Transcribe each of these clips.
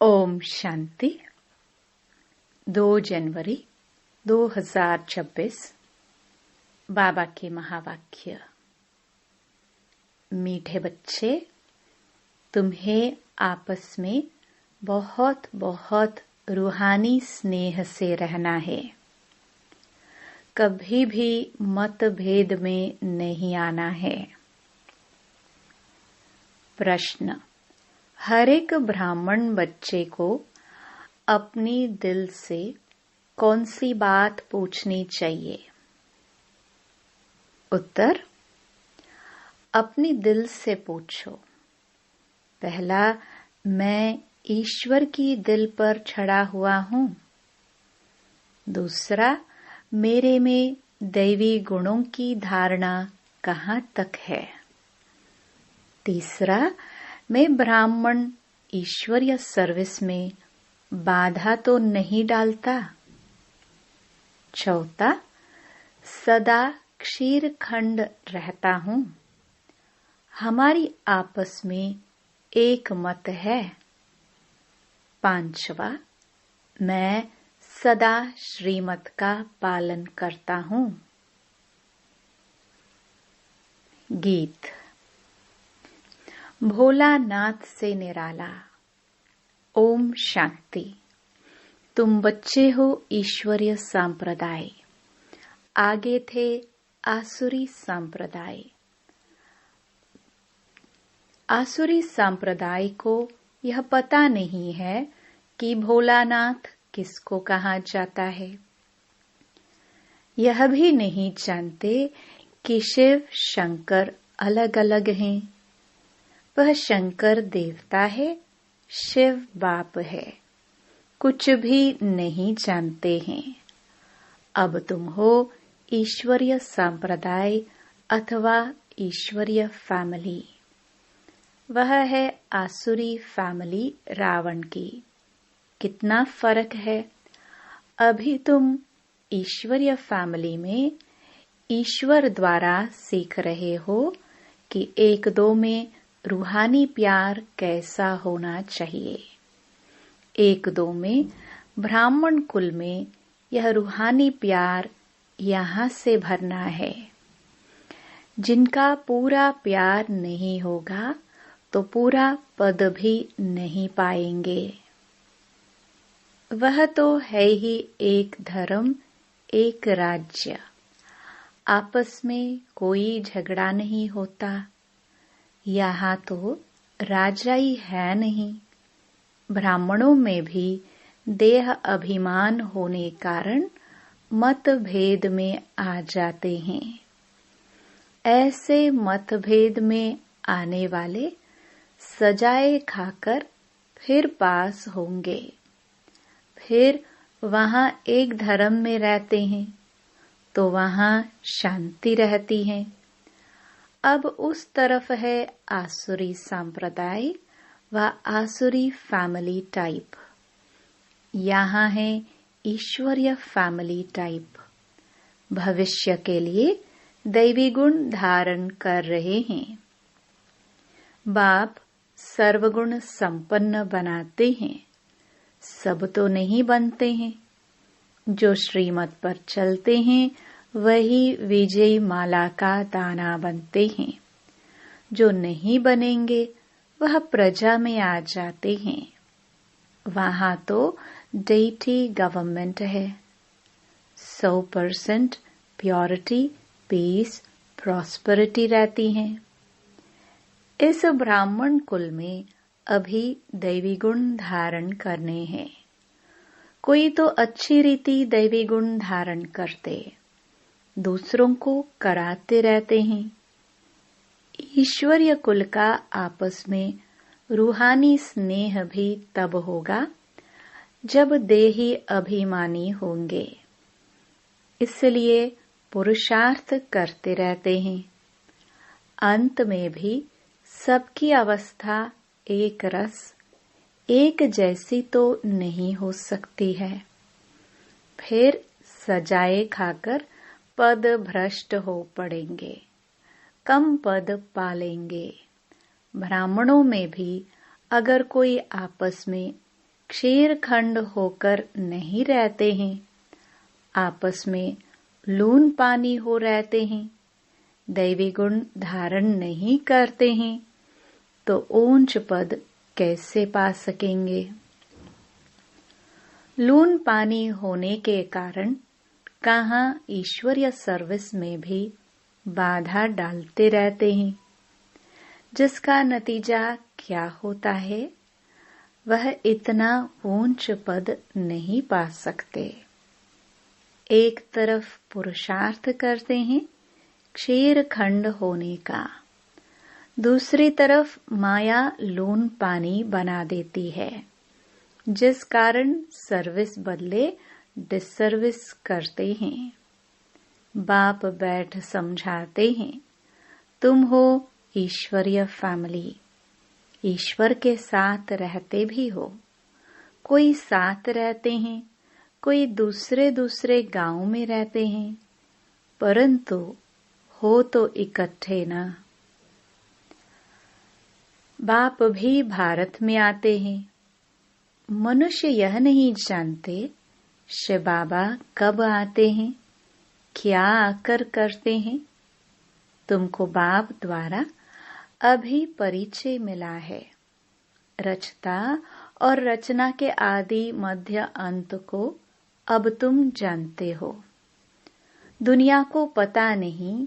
ओम शांति। 2 जनवरी 2026 बाबा के महावाक्य। मीठे बच्चे, तुम्हें आपस में बहुत बहुत रूहानी स्नेह से रहना है। कभी भी मतभेद में नहीं आना है। प्रश्न: हर एक ब्राह्मण बच्चे को अपनी दिल से कौन सी बात पूछनी चाहिए? उत्तर: अपनी दिल से पूछो। पहला, मैं ईश्वर की दिल पर चढ़ा हुआ हूँ। दूसरा, मेरे में दैवी गुणों की धारणा कहाँ तक है। तीसरा, मैं ब्राह्मण ईश्वरीय सर्विस में बाधा तो नहीं डालता। चौथा, सदा क्षीरखंड रहता हूँ। हमारी आपस में एक मत है। पांचवा, मैं सदा श्रीमत का पालन करता हूँ। गीत। भोलानाथ से निराला। ओम शांति। तुम बच्चे हो ईश्वरीय संप्रदाय। आगे थे आसुरी संप्रदाय। आसुरी संप्रदाय को यह पता नहीं है कि भोलानाथ किसको कहा जाता है। यह भी नहीं जानते कि शिव शंकर अलग अलग हैं। वह शंकर देवता है, शिव बाप है। कुछ भी नहीं जानते हैं। अब तुम हो ईश्वरीय संप्रदाय अथवा ईश्वरीय फैमिली। वह है आसुरी फैमिली रावण की। कितना फर्क है। अभी तुम ईश्वरीय फैमिली में ईश्वर द्वारा सीख रहे हो कि एक दो में रूहानी प्यार कैसा होना चाहिए। एक दो में ब्राह्मण कुल में यह रूहानी प्यार यहाँ से भरना है। जिनका पूरा प्यार नहीं होगा तो पूरा पद भी नहीं पाएंगे। वह तो है ही एक धर्म, एक राज्य। आपस में कोई झगड़ा नहीं होता। यहाँ तो राजा ही है नहीं। ब्राह्मणों में भी देह अभिमान होने कारण मतभेद में आ जाते हैं। ऐसे मतभेद में आने वाले सजाए खाकर फिर पास होंगे। फिर वहाँ एक धर्म में रहते हैं तो वहाँ शांति रहती है। अब उस तरफ है आसुरी संप्रदाय व आसुरी फैमिली टाइप। यहाँ है ईश्वरीय फैमिली टाइप। भविष्य के लिए दैवी गुण धारण कर रहे हैं। बाप सर्वगुण संपन्न बनाते हैं। सब तो नहीं बनते हैं। जो श्रीमत पर चलते हैं वही विजय माला का दाना बनते हैं। जो नहीं बनेंगे वह प्रजा में आ जाते हैं। वहाँ तो डेटी गवर्नमेंट है। 100% प्योरिटी, पीस, प्रॉस्पेरिटी रहती है। इस ब्राह्मण कुल में अभी दैवी गुण धारण करने हैं। कोई तो अच्छी रीति दैवी गुण धारण करते, दूसरों को कराते रहते हैं। ईश्वरीय कुल का आपस में रूहानी स्नेह भी तब होगा जब देही अभिमानी होंगे। इसलिए पुरुषार्थ करते रहते हैं। अंत में भी सबकी अवस्था एक रस, एक जैसी तो नहीं हो सकती है। फिर सजाए खाकर पद भ्रष्ट हो पड़ेंगे, कम पद पालेंगे। ब्राह्मणों में भी अगर कोई आपस में क्षेत्रखंड होकर नहीं रहते हैं, आपस में लून पानी हो रहते हैं, दैवी गुण धारण नहीं करते हैं, तो ऊंच पद कैसे पा सकेंगे। लून पानी होने के कारण कहाँ ईश्वरीय सर्विस में भी बाधा डालते रहते हैं, जिसका नतीजा क्या होता है, वह इतना ऊंच पद नहीं पा सकते। एक तरफ पुरुषार्थ करते हैं क्षेत्रखंड होने का, दूसरी तरफ माया लून पानी बना देती है, जिस कारण सर्विस बदले डिसर्विस करते हैं। बाप बैठ समझाते हैं, तुम हो ईश्वरीय फैमिली, ईश्वर के साथ रहते भी हो। कोई साथ रहते हैं, कोई दूसरे गांव में रहते हैं, परंतु हो तो इकट्ठे ना। बाप भी भारत में आते हैं। मनुष्य यह नहीं जानते शिव बाबा कब आते हैं, क्या आकर करते हैं। तुमको बाप द्वारा अभी परिचय मिला है। रचता और रचना के आदि मध्य अंत को अब तुम जानते हो। दुनिया को पता नहीं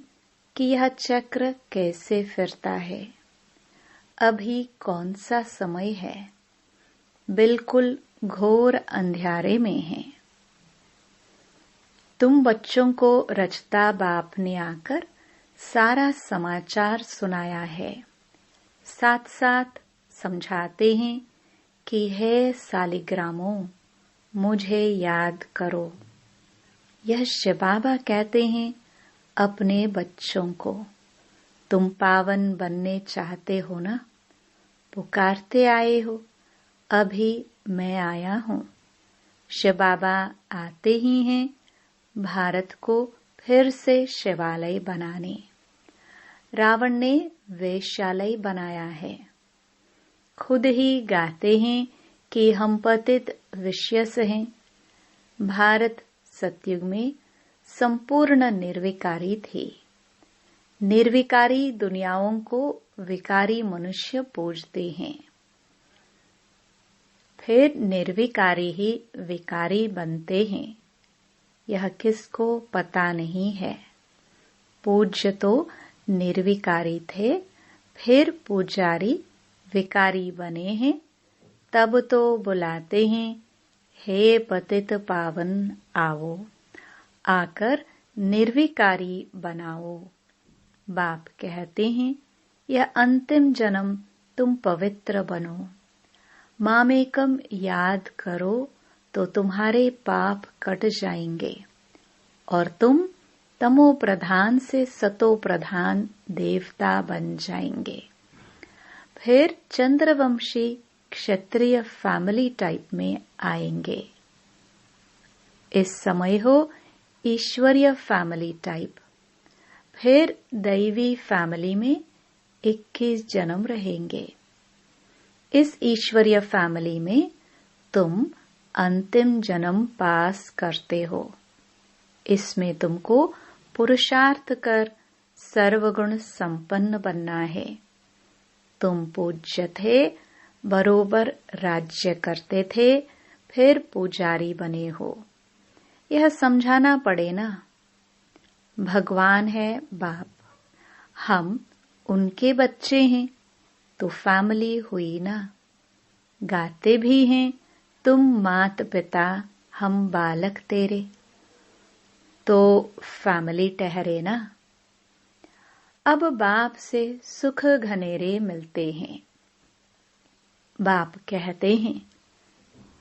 कि यह चक्र कैसे फिरता है। अभी कौन सा समय है, बिल्कुल घोर अंधियारे में है। तुम बच्चों को रचता बाप ने आकर सारा समाचार सुनाया है, साथ साथ समझाते हैं कि हे सालिग्रामों, मुझे याद करो। यह शिव बाबा कहते हैं अपने बच्चों को, तुम पावन बनने चाहते हो ना, पुकारते आए हो, अभी मैं आया हूँ। शिव बाबा आते ही हैं भारत को फिर से शिवालय बनाने। रावण ने वेश्यालय बनाया है। खुद ही गाते हैं कि हम पतित विषयस हैं। भारत सतयुग में संपूर्ण निर्विकारी थी। निर्विकारी दुनियाओं को विकारी मनुष्य पूजते हैं, फिर निर्विकारी ही विकारी बनते हैं। यह किसको पता नहीं है। पूज्य तो निर्विकारी थे, फिर पुजारी विकारी बने हैं, तब तो बुलाते हैं, हे पतित पावन आओ, आकर निर्विकारी बनाओ। बाप कहते हैं, यह अंतिम जन्म तुम पवित्र बनो। मामेकम याद करो तो तुम्हारे पाप कट जाएंगे और तुम तमो प्रधान से सतो प्रधान देवता बन जाएंगे। फिर चंद्रवंशी क्षत्रिय फैमिली टाइप में आएंगे। इस समय हो ईश्वरीय फैमिली टाइप। फिर दैवी फैमिली में 21 जन्म रहेंगे। इस ईश्वरीय फैमिली में तुम अंतिम जन्म पास करते हो। इसमें तुमको पुरुषार्थ कर सर्वगुण संपन्न बनना है। तुम पूज्य थे, बरोबर राज्य करते थे, फिर पुजारी बने हो। यह समझाना पड़े ना। भगवान है बाप, हम उनके बच्चे हैं, तो फैमिली हुई ना। गाते भी हैं, तुम मात पिता हम बालक तेरे, तो फैमिली ठहरे ना। अब बाप से सुख घनेरे मिलते हैं। बाप कहते हैं,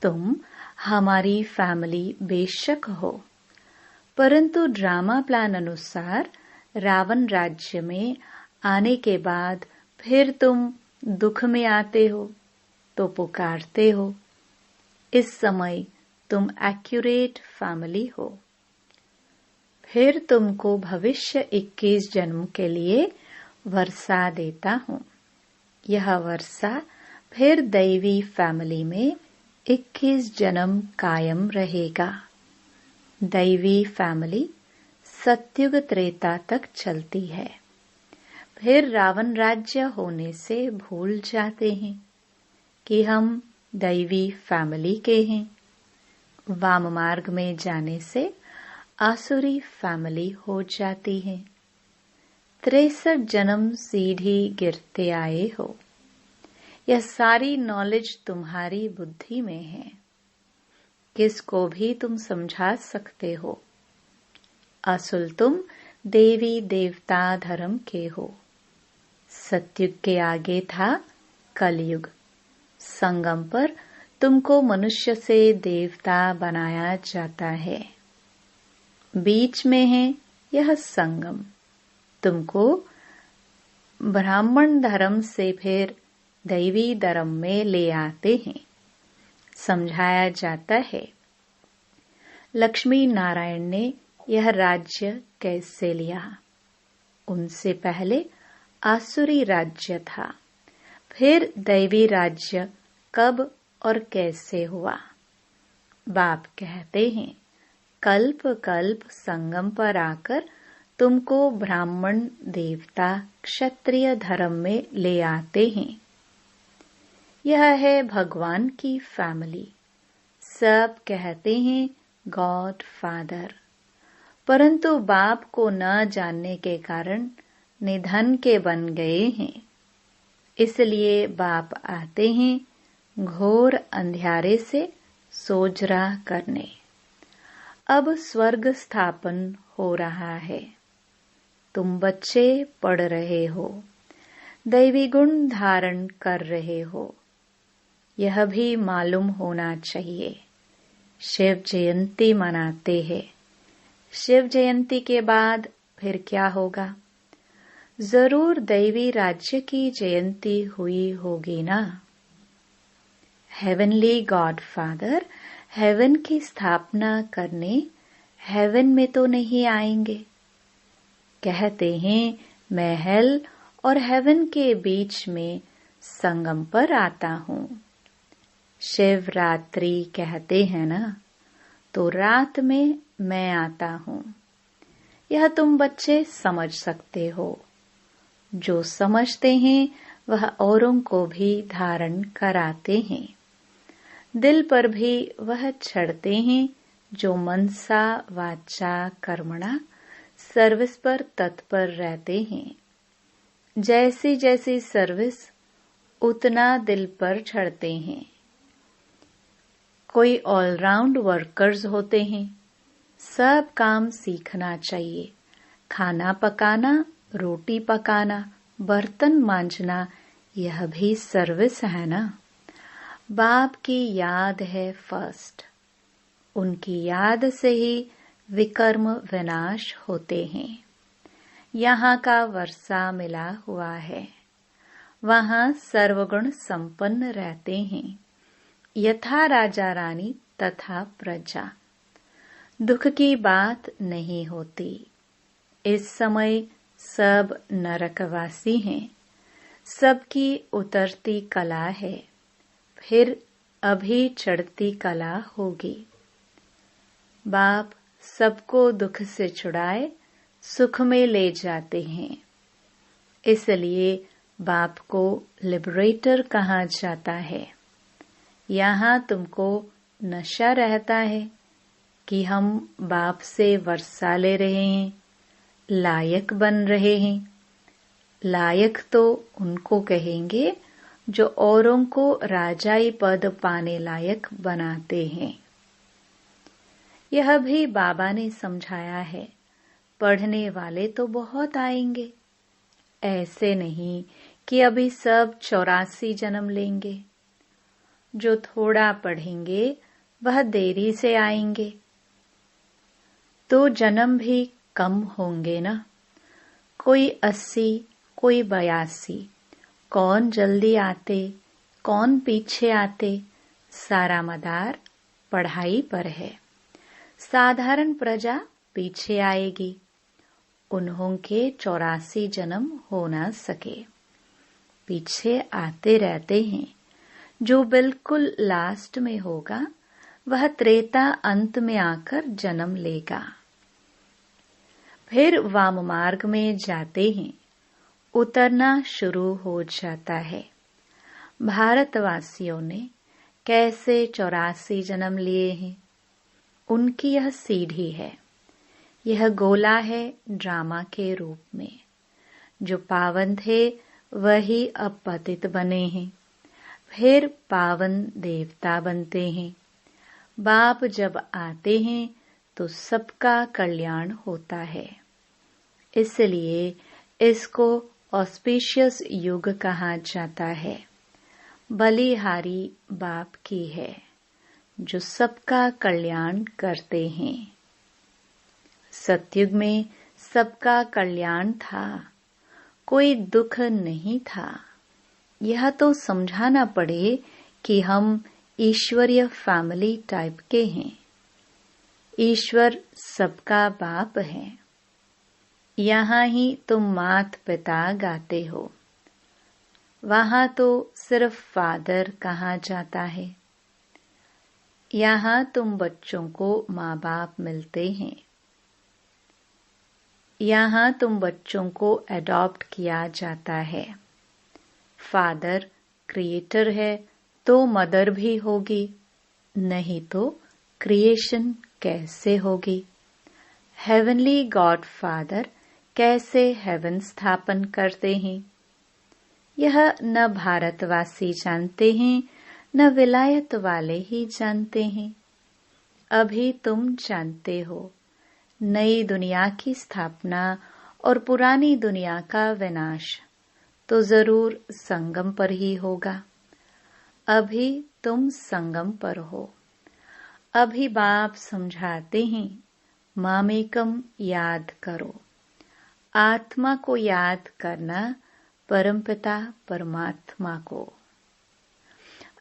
तुम हमारी फैमिली बेशक हो, परंतु ड्रामा प्लान अनुसार रावण राज्य में आने के बाद फिर तुम दुख में आते हो तो पुकारते हो। इस समय तुम एक्यूरेट फैमिली हो। फिर तुमको भविष्य 21 जन्म के लिए वर्षा देता हूँ। यह वर्षा फिर दैवी फैमिली में 21 जन्म कायम रहेगा। दैवी फैमिली सतयुग त्रेता तक चलती है। फिर रावण राज्य होने से भूल जाते हैं कि हम दैवी फैमिली के हैं। वाम मार्ग में जाने से आसुरी फैमिली हो जाती है। 63 जन्म सीढ़ी गिरते आए हो। यह सारी नॉलेज तुम्हारी बुद्धि में है। किसको भी तुम समझा सकते हो। असल तुम देवी देवता धर्म के हो। सतयुग के आगे था कलयुग। संगम पर तुमको मनुष्य से देवता बनाया जाता है। बीच में है यह संगम। तुमको ब्राह्मण धर्म से फिर दैवी धर्म में ले आते हैं। समझाया जाता है लक्ष्मी नारायण ने यह राज्य कैसे लिया। उनसे पहले आसुरी राज्य था। फिर दैवी राज्य कब और कैसे हुआ। बाप कहते हैं कल्प कल्प संगम पर आकर तुमको ब्राह्मण देवता क्षत्रिय धर्म में ले आते हैं। यह है भगवान की फैमिली। सब कहते हैं गॉड फादर, परंतु बाप को न जानने के कारण निधन के बन गए हैं। इसलिए बाप आते हैं घोर अंधियारे से सोजरा करने। अब स्वर्ग स्थापन हो रहा है। तुम बच्चे पढ़ रहे हो, दैवी गुण धारण कर रहे हो। यह भी मालूम होना चाहिए। शिव जयंती मनाते हैं। शिव जयंती के बाद फिर क्या होगा। जरूर दैवी राज्य की जयंती हुई होगी ना। हेवनली गॉड फादर हेवन की स्थापना करने हेवन में तो नहीं आएंगे। कहते हैं मैं हेल और हेवन के बीच में संगम पर आता हूँ। शिवरात्रि कहते हैं ना, तो रात में मैं आता हूँ। यह तुम बच्चे समझ सकते हो। जो समझते हैं वह औरों को भी धारण कराते हैं। दिल पर भी वह चढ़ते हैं जो मनसा वाचा कर्मणा सर्विस पर तत्पर रहते हैं। जैसी जैसी सर्विस उतना दिल पर चढ़ते हैं। कोई ऑलराउंड वर्कर्स होते हैं। सब काम सीखना चाहिए। खाना पकाना, रोटी पकाना, बर्तन मांजना, यह भी सर्विस है ना। बाप की याद है फर्स्ट। उनकी याद से ही विकर्म विनाश होते हैं। यहाँ का वर्षा मिला हुआ है। वहाँ सर्वगुण संपन्न रहते हैं। यथा राजा रानी तथा प्रजा। दुख की बात नहीं होती। इस समय सब नरकवासी हैं। सबकी उतरती कला है। फिर अभी चढ़ती कला होगी। बाप सबको दुख से छुड़ाए सुख में ले जाते हैं। इसलिए बाप को लिबरेटर कहा जाता है। यहाँ तुमको नशा रहता है कि हम बाप से वर्षा ले रहे हैं, लायक बन रहे हैं। लायक तो उनको कहेंगे जो औरों को राजाई पद पाने लायक बनाते हैं। यह भी बाबा ने समझाया है। पढ़ने वाले तो बहुत आएंगे। ऐसे नहीं कि अभी सब 84 जन्म लेंगे। जो थोड़ा पढ़ेंगे वह देरी से आएंगे, तो जन्म भी कम होंगे ना। कोई 80, कोई 82। कौन जल्दी आते, कौन पीछे आते, सारा मदार पढ़ाई पर है। साधारण प्रजा पीछे आएगी। उन्हों के 84 जन्म हो न सके। पीछे आते रहते हैं। जो बिल्कुल लास्ट में होगा वह त्रेता अंत में आकर जन्म लेगा। फिर वाम मार्ग में जाते ही उतरना शुरू हो जाता है। भारतवासियों ने कैसे 84 जन्म लिए हैं, उनकी यह सीढ़ी है। यह गोला है ड्रामा के रूप में। जो पावन थे वही अब पतित बने हैं, फिर पावन देवता बनते हैं। बाप जब आते हैं तो सबका कल्याण होता है। इसलिए इसको ऑस्पिशियस युग कहा जाता है। बलिहारी बाप की है जो सबका कल्याण करते हैं। सतयुग में सबका कल्याण था, कोई दुख नहीं था। यह तो समझाना पड़े कि हम ईश्वरीय फैमिली टाइप के हैं। ईश्वर सबका बाप है। यहाँ ही तुम मात पिता गाते हो, वहाँ तो सिर्फ फादर कहा जाता है। यहाँ तुम बच्चों को माँ बाप मिलते हैं। यहाँ तुम बच्चों को अडॉप्ट किया जाता है। फादर क्रिएटर है तो मदर भी होगी, नहीं तो क्रिएशन कैसे होगी। हेवनली गॉड फादर कैसे हेवन स्थापन करते हैं, यह न भारतवासी जानते हैं न विलायत वाले ही जानते हैं। अभी तुम जानते हो। नई दुनिया की स्थापना और पुरानी दुनिया का विनाश तो जरूर संगम पर ही होगा। अभी तुम संगम पर हो। अभी बाप समझाते हैं, मामेकम याद करो। आत्मा को याद करना, परमपिता परमात्मा को।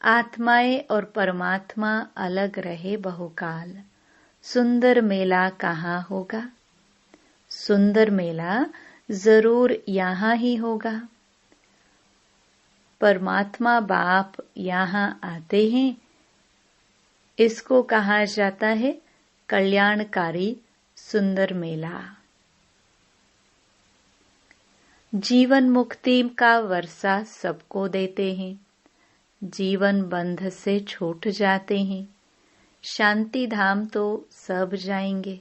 आत्माएं और परमात्मा अलग रहे बहुकाल। सुंदर मेला कहाँ होगा? सुंदर मेला जरूर यहाँ ही होगा। परमात्मा बाप यहाँ आते हैं। इसको कहा जाता है कल्याणकारी सुंदर मेला। जीवन मुक्ति का वर्षा सबको देते हैं। जीवन बंध से छूट जाते हैं। शांति धाम तो सब जाएंगे।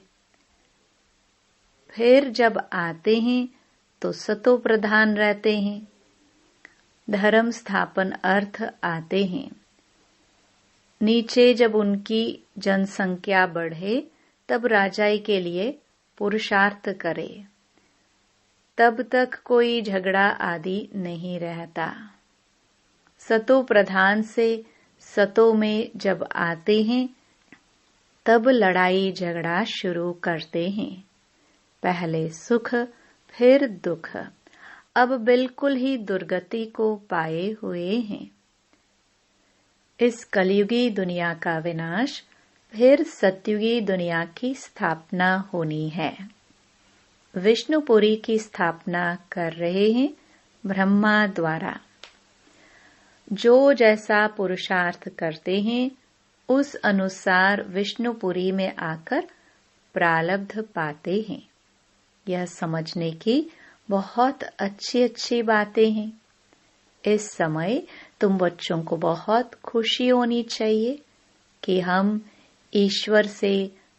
फिर जब आते हैं तो सतो प्रधान रहते हैं। धर्म स्थापन अर्थ आते हैं। नीचे जब उनकी जनसंख्या बढ़े तब राजाई के लिए पुरुषार्थ करे। तब तक कोई झगड़ा आदि नहीं रहता। सतो प्रधान से सतो में जब आते हैं तब लड़ाई झगड़ा शुरू करते हैं। पहले सुख फिर दुख, अब बिल्कुल ही दुर्गति को पाए हुए हैं। इस कलयुगी दुनिया का विनाश, फिर सतयुगी दुनिया की स्थापना होनी है। विष्णुपुरी की स्थापना कर रहे हैं ब्रह्मा द्वारा। जो जैसा पुरुषार्थ करते हैं उस अनुसार विष्णुपुरी में आकर प्रारब्ध पाते हैं। यह समझने की बहुत अच्छी अच्छी बातें हैं। इस समय तुम बच्चों को बहुत खुशी होनी चाहिए कि हम ईश्वर से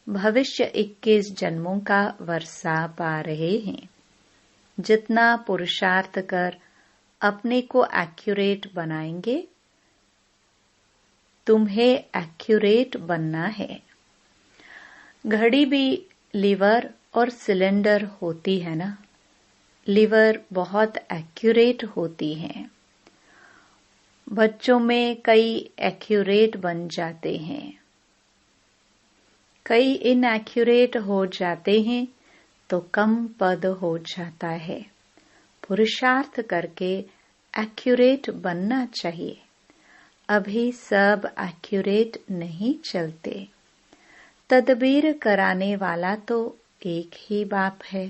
भविष्य 21 जन्मों का वर्षा पा रहे हैं। जितना पुरुषार्थ कर अपने को एक्यूरेट बनाएंगे, तुम्हें एक्यूरेट बनना है। घड़ी भी लीवर और सिलेंडर होती है ना। लीवर बहुत एक्यूरेट होती है। बच्चों में कई एक्यूरेट बन जाते हैं, कई इनएक्यूरेट हो जाते हैं तो कम पद हो जाता है। पुरुषार्थ करके एक्यूरेट बनना चाहिए। अभी सब एक्यूरेट नहीं चलते। तदबीर कराने वाला तो एक ही बाप है।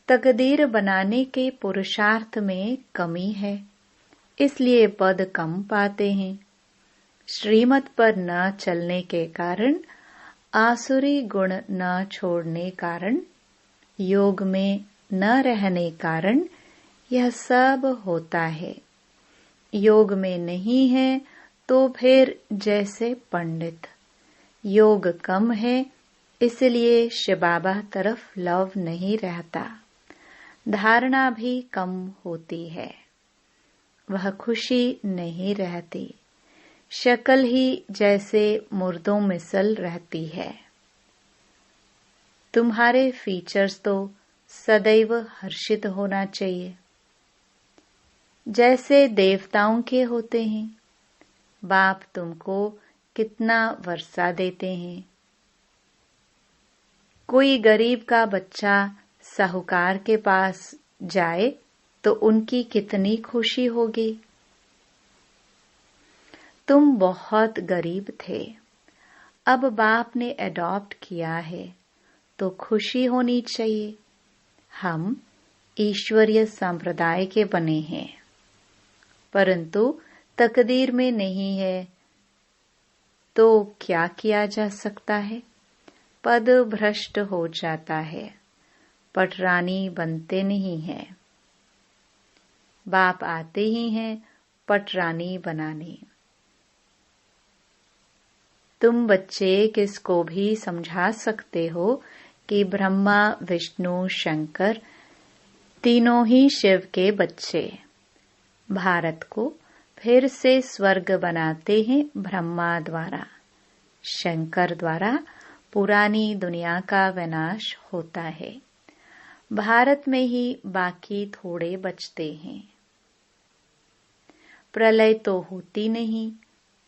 तकदीर बनाने के पुरुषार्थ में कमी है, इसलिए पद कम पाते हैं। श्रीमत पर न चलने के कारण, आसुरी गुण न छोड़ने कारण, योग में न रहने कारण यह सब होता है। योग में नहीं है तो फिर जैसे पंडित, योग कम है इसलिए शिव बाबा तरफ लव नहीं रहता, धारणा भी कम होती है, वह खुशी नहीं रहती, शक्ल ही जैसे मुर्दों मिसल रहती है। तुम्हारे फीचर्स तो सदैव हर्षित होना चाहिए, जैसे देवताओं के होते हैं। बाप तुमको कितना वर्षा देते हैं। कोई गरीब का बच्चा साहूकार के पास जाए तो उनकी कितनी खुशी होगी। तुम बहुत गरीब थे, अब बाप ने अडॉप्ट किया है तो खुशी होनी चाहिए। हम ईश्वरीय संप्रदाय के बने हैं, परंतु तकदीर में नहीं है तो क्या किया जा सकता है। पद भ्रष्ट हो जाता है, पटरानी बनते नहीं हैं। बाप आते ही हैं पटरानी बनाने। तुम बच्चे किसको भी समझा सकते हो कि ब्रह्मा विष्णु शंकर तीनों ही शिव के बच्चे। भारत को फिर से स्वर्ग बनाते हैं ब्रह्मा द्वारा, शंकर द्वारा पुरानी दुनिया का विनाश होता है। भारत में ही बाकी थोड़े बचते हैं। प्रलय तो होती नहीं,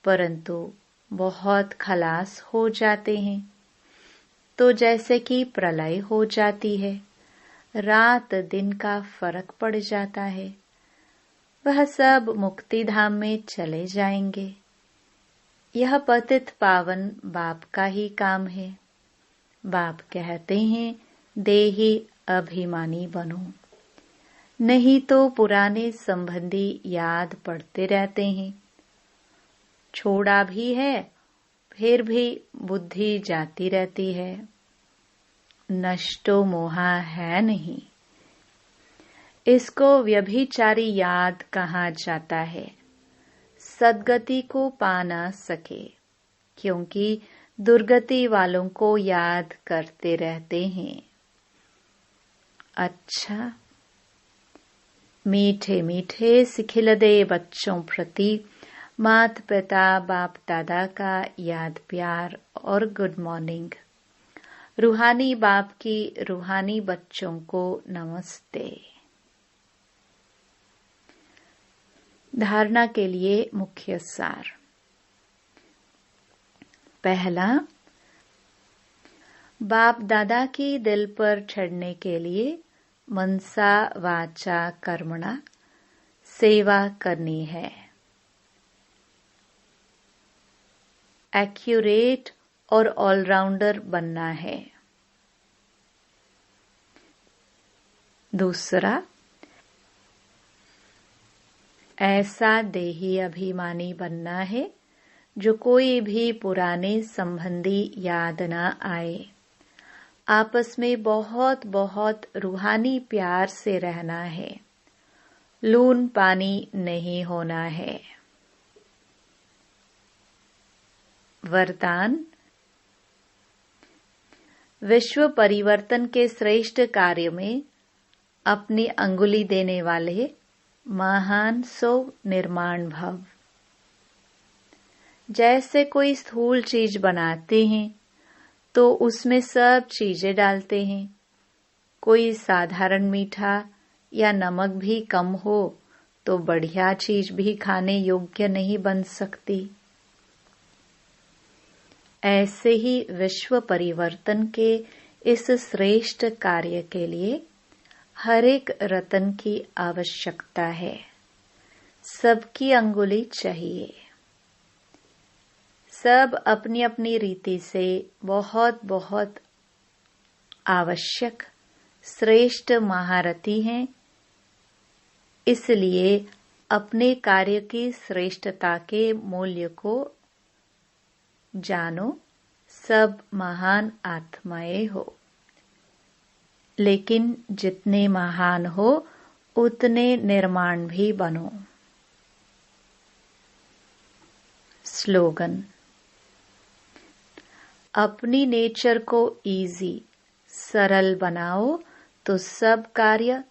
परंतु बहुत खलास हो जाते हैं। तो जैसे कि प्रलय हो जाती है, रात दिन का फर्क पड़ जाता है, वह सब मुक्ति धाम में चले जाएंगे। यह पतित पावन बाप का ही काम है। बाप कहते हैं देही अभिमानी बनो, नहीं तो पुराने संबंधी याद पड़ते रहते हैं। छोड़ा भी है फिर भी बुद्धि जाती रहती है। नष्टो मोहा है नहीं, इसको व्यभिचारी याद कहा जाता है। सद्गति को पा ना सके, क्योंकि दुर्गति वालों को याद करते रहते हैं। अच्छा, मीठे मीठे सिखिलदे बच्चों प्रति माता पिता बाप दादा का याद प्यार और गुड मॉर्निंग। रूहानी बाप की रूहानी बच्चों को नमस्ते। धारणा के लिए मुख्य सार। पहला, बाप दादा की दिल पर चढ़ने के लिए मनसा वाचा कर्मणा सेवा करनी है। एक्यूरेट और ऑलराउंडर बनना है। दूसरा, ऐसा देही अभिमानी बनना है जो कोई भी पुराने संबंधी याद न आए। आपस में बहुत बहुत रूहानी प्यार से रहना है। लून पानी नहीं होना है। वरदान, विश्व परिवर्तन के श्रेष्ठ कार्य में अपनी अंगुली देने वाले महान सो निर्माण भव। जैसे कोई स्थूल चीज बनाते हैं तो उसमें सब चीजें डालते हैं। कोई साधारण मीठा या नमक भी कम हो तो बढ़िया चीज भी खाने योग्य नहीं बन सकती। ऐसे ही विश्व परिवर्तन के इस श्रेष्ठ कार्य के लिए हर एक रतन की आवश्यकता है। सबकी अंगुली चाहिए। सब अपनी अपनी रीति से बहुत बहुत आवश्यक श्रेष्ठ महारथी हैं। इसलिए अपने कार्य की श्रेष्ठता के मूल्य को जानो। सब महान आत्माएं हो, लेकिन जितने महान हो उतने निर्माण भी बनो। स्लोगन। अपनी नेचर को इजी, सरल बनाओ तो सब कार्य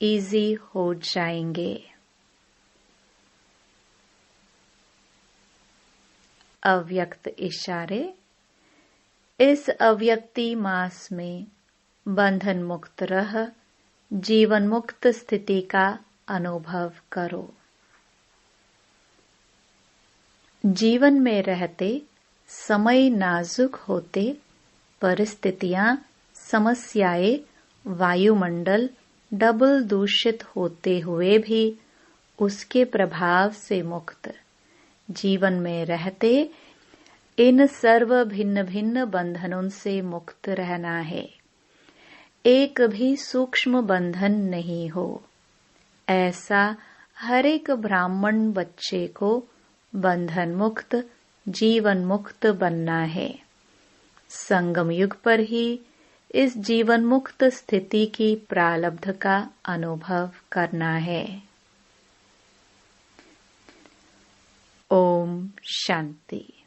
इजी हो जाएंगे। अव्यक्त इशारे। इस अव्यक्ति मास में बंधन मुक्त रह जीवन मुक्त स्थिति का अनुभव करो। जीवन में रहते समय नाजुक होते, परिस्थितियां, समस्याएं, वायुमंडल डबल दूषित होते हुए भी उसके प्रभाव से मुक्त जीवन में रहते इन सर्व भिन्न भिन्न बंधनों से मुक्त रहना है। एक भी सूक्ष्म बंधन नहीं हो, ऐसा हर एक ब्राह्मण बच्चे को बंधन मुक्त जीवन मुक्त बनना है। संगम युग पर ही इस जीवन मुक्त स्थिति की प्रारब्ध का अनुभव करना है। ओम शांति।